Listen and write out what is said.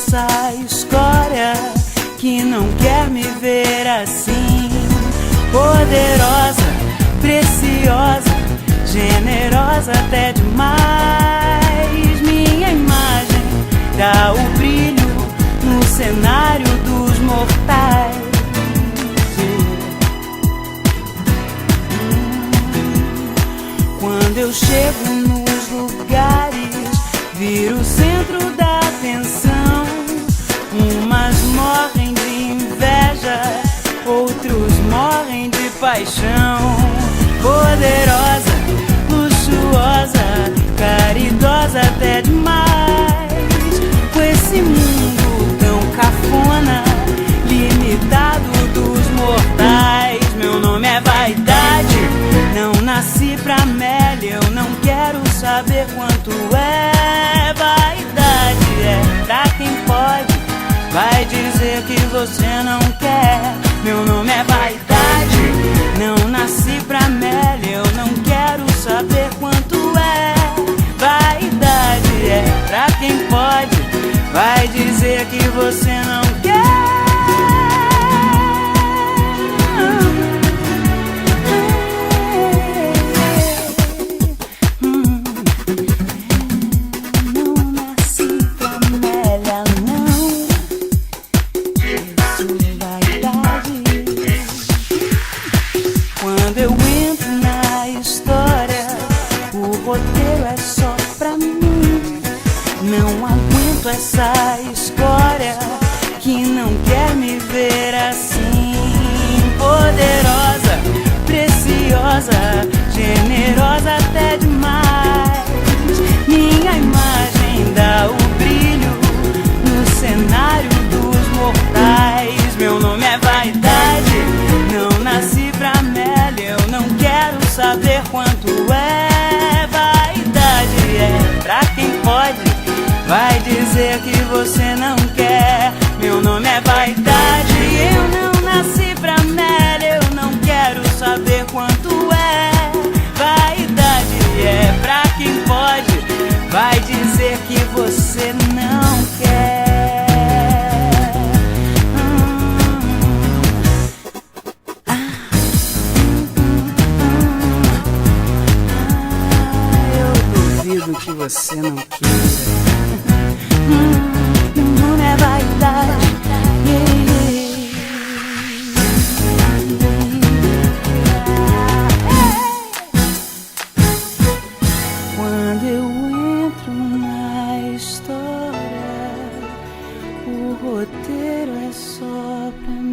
essa escória que não quer me ver assim. Poderosa, preciosa, generosa até demais. Minha imagem dá o brilho no cenário dos mortais. Quando eu chego nos lugares, viro o centro da atenção. Umas morrem de inveja, outros morrem de paixão. Poderosa, luxuosa, caridosa até demais. Com esse mundo tão cafona, limitado dos mortais. Meu nome é vaidade, não nasci pra mele. Eu não quero saber quanto é. Vaidade é pra quem pode, vai dizer que você não quer. Meu nome é vaidade, não nasci pra mele. Eu não quero saber quanto é. Vaidade é pra quem pode, vai dizer que você não quer. Quando eu entro na história, o roteiro é só pra mim. Não aguento essa escória que não quer me ver assim. Poderosa, preciosa, generosa até demais. Minha imagem dá o brilho no cenário dos mortais. Meu nome é vaidade, não nasci pra mele. Eu não quero saber quanto é. Vaidade é pra quem pode, vai dizer que você não quer. Meu nome é vaidade, eu não nasci pra mele. Eu não quero saber quanto é. Vaidade é pra quem pode, vai dizer que você não quer. Que você não queira. Meu nome é vaidade. Quando eu entro na história, o roteiro é só pra mim.